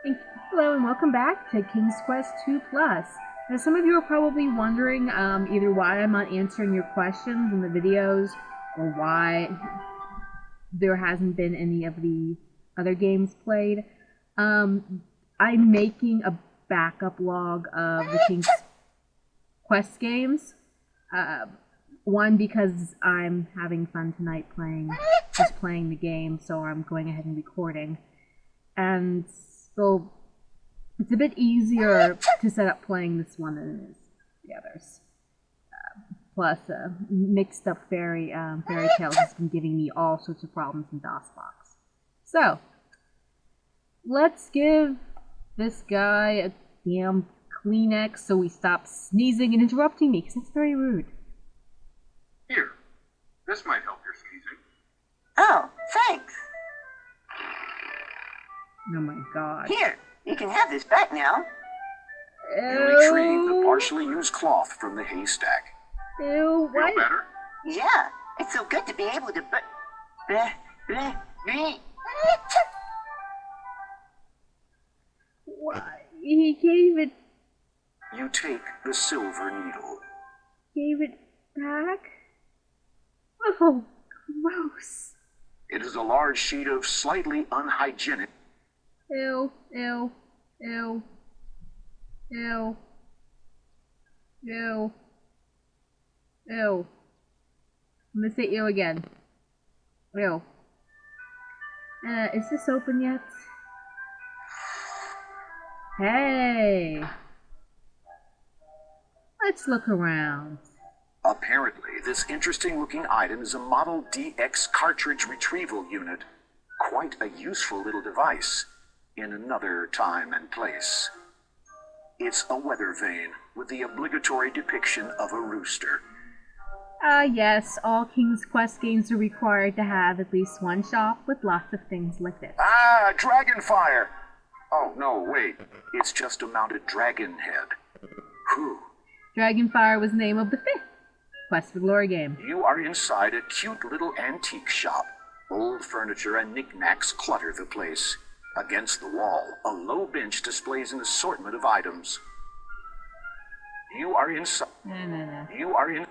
Hello and welcome back to King's Quest 2 Plus. Now, some of you are probably wondering either why I'm not answering your questions in the videos or why there hasn't been any of the other games played. I'm making a backup log of the King's Quest games. One, because I'm having fun tonight just playing the game, so I'm going ahead and recording. And so it's a bit easier to set up playing this one than it is the others. Plus, mixed up fairy tales has been giving me all sorts of problems in DOSBox. So, let's give this guy a damn Kleenex so he stops sneezing and interrupting me, because that's very rude. Here, this might help your sneezing. Oh, thanks. Oh my god. Here, you can have this back now. You retrieve the partially used cloth from the haystack. Ew, Feel what? better? Yeah, it's so good to be able to Why? He gave it You take the silver needle. back? Oh, gross. It is a large sheet of slightly unhygienic. Ew, ew, ew, ew, ew, ew. I'm gonna say ew again. Ew. Is this open yet? Hey! Let's look around. Apparently, this interesting looking item is a Model DX cartridge retrieval unit. Quite a useful little device in another time and place. It's a weather vane with the obligatory depiction of a rooster. Yes, all King's Quest games are required to have at least one shop with lots of things like this. Ah, dragonfire! Oh, no, wait. It's just a mounted dragon head. Whew. Dragonfire was the name of the fifth Quest for Glory game. You are inside a cute little antique shop. Old furniture and knickknacks clutter the place. Against the wall, a low bench displays an assortment of items. You are inside. No. You are in.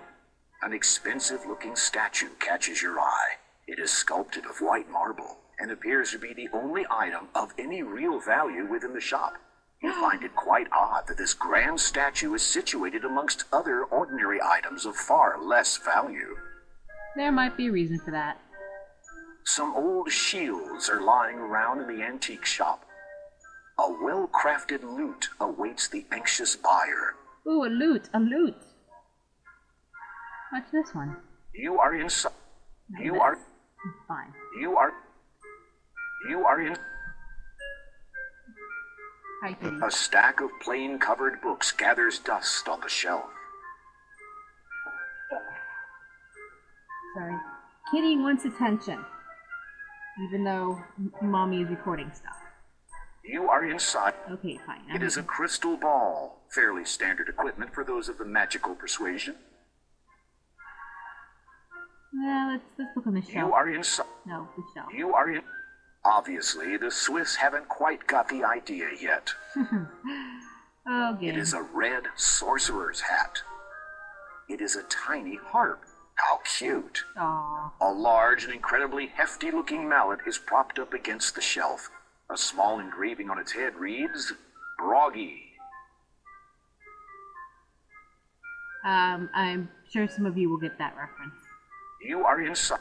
An expensive-looking statue catches your eye. It is sculpted of white marble and appears to be the only item of any real value within the shop. You find it quite odd that this grand statue is situated amongst other ordinary items of far less value. There might be a reason for that. Some old shields are lying around in the antique shop. A well-crafted lute awaits the anxious buyer. Ooh, a loot, a loot. What's this one? You are inside. No, You this. are. Fine. You are. You are in. Hi, kitty. A stack of plain-covered books gathers dust on the shelf. Sorry. Kitty wants attention. Even though mommy is recording stuff. You are inside. Okay, fine. It is a crystal ball, fairly standard equipment for those of the magical persuasion. Well, let's look on the shelf. You are inside. No, the shelf. You are in. Obviously, the Swiss haven't quite got the idea yet. Oh, game. It is a red sorcerer's hat. It is a tiny harp. How cute. Aww. A large and incredibly hefty-looking mallet is propped up against the shelf. A small engraving on its head reads, Broggy. I'm sure some of you will get that reference. You are inside.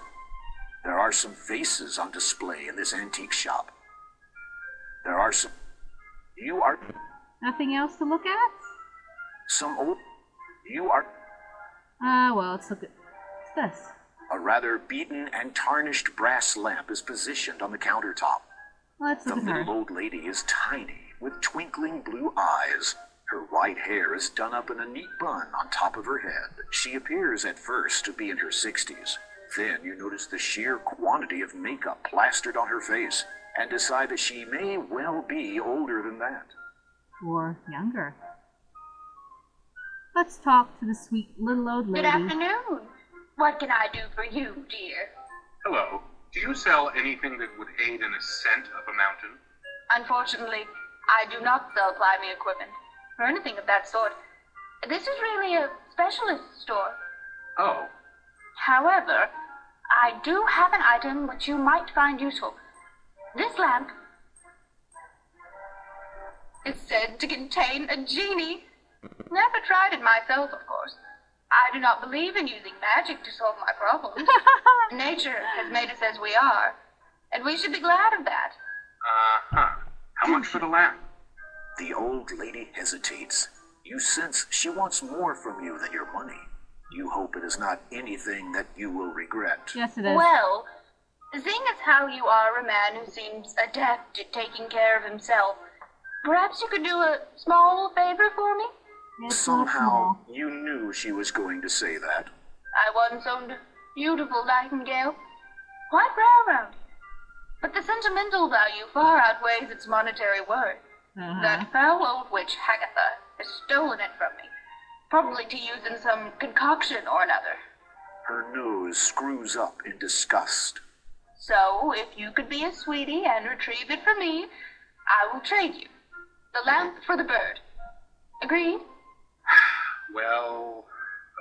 There are some vases on display in this antique shop. There are some. You are. Nothing else to look at? Some old. You are. Well, let's look at. What's this? A rather beaten and tarnished brass lamp is positioned on the countertop. Let's The look at her. little old lady is tiny, with twinkling blue eyes. Her white hair is done up in a neat bun on top of her head. She appears at first to be in her 60s. Then you notice the sheer quantity of makeup plastered on her face, and decide that she may well be older than that. Or younger. Let's talk to the sweet little old lady. Good afternoon. What can I do for you, dear? Hello. Do you sell anything that would aid in ascent up a mountain? Unfortunately, I do not sell climbing equipment or anything of that sort. This is really a specialist store. Oh, However, I do have an item which you might find useful. This lamp is said to contain a genie. Never tried it myself, of course. I do not believe in using magic to solve my problems. Nature has made us as we are, and we should be glad of that. uh-huh. How much for the lamp? The old lady hesitates. You sense she wants more from you than your money. You hope it is not anything that you will regret. Yes, it is. Well, seeing as how you are a man who seems adept at taking care of himself, perhaps you could do a small favor for me? It's not Somehow, small. you knew she was going to say that. I once owned a beautiful nightingale, quite rare around here. But the sentimental value far outweighs its monetary worth. That foul old witch Hagatha has stolen it from me, probably to use in some concoction or another. Her nose screws up in disgust. So, if you could be a sweetie and retrieve it for me, I will trade you. The lamp for the bird. Agreed? Well,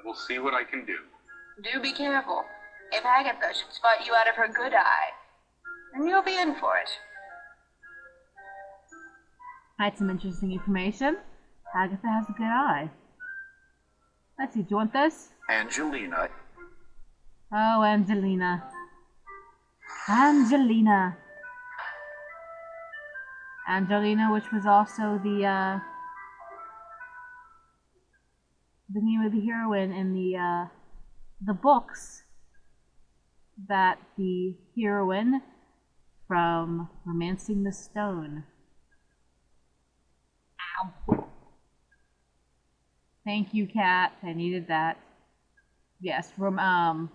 I will see what I can do. Do be careful. If Agatha should spot you out of her good eye, then you'll be in for it. I had some interesting information. Agatha has a good eye. Let's see, do you want this? Angelina, Oh, Angelina. Angelina. Angelina, which was also the name of the heroine in the books that the heroine from Romancing the Stone. Ow. Thank you, Kat. I needed that. Yes, from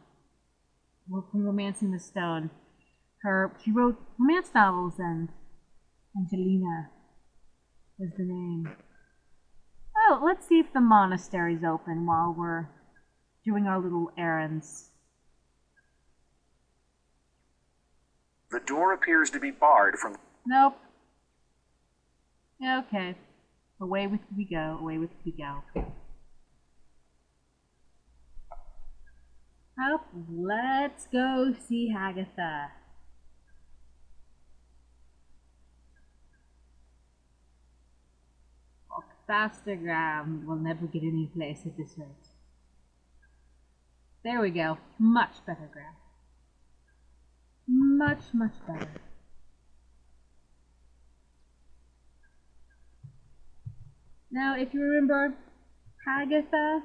Romancing the Stone. She wrote romance novels, and Angelina was the name. Oh, let's see if the monastery's open while we're doing our little errands. the door appears to be barred from. Nope. Okay. Away with we go. Away with we go. Up. Let's go see Hagatha. Walk faster, Graham. We'll never get any place at this rate. There we go. Much better, Graham. Much, much better. Now, if you remember, Hagatha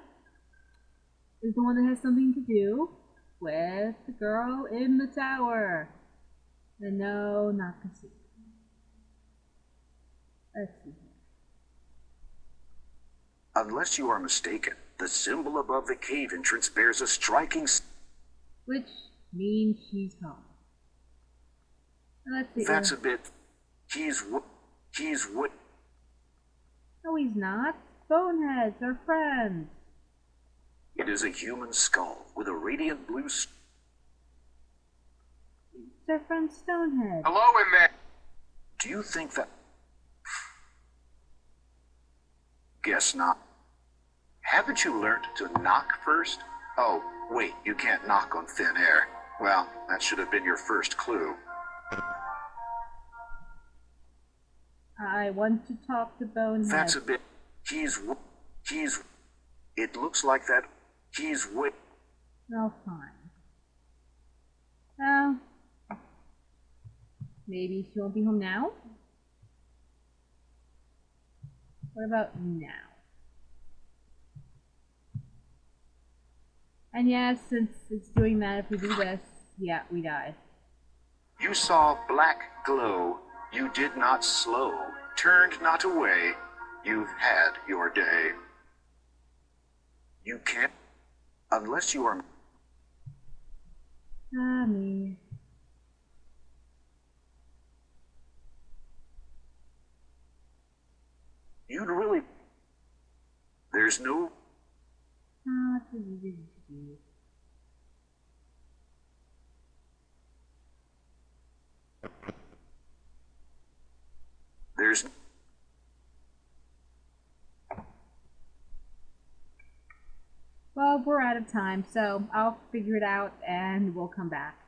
is the one that has something to do with the girl in the tower. And no, not Cassie. Let's see here. Unless you are mistaken, the symbol above the cave entrance bears a striking. Which means she's home. Let's see. That's a bit. He's what? No, he's not. Boneheads are friends. It is a human skull with a radiant blue. It's our friend Stonehead. Hello in there. Do you think that? Guess not. Haven't you learned to knock first? Oh, wait, you can't knock on thin air. Well, that should have been your first clue. I want to talk to Bonehead. That's a bit. He's. It looks like that. He's what? Oh, fine. Well, maybe she won't be home now? What about now? And yes, since it's doing that, if we do this, yeah, we die. You saw black glow. You did not slow. Turned not away. You've had your day. You can't. Unless you are. Ah, me. You'd really. There's no. Ah, There's. we're out of time, so I'll figure it out and we'll come back.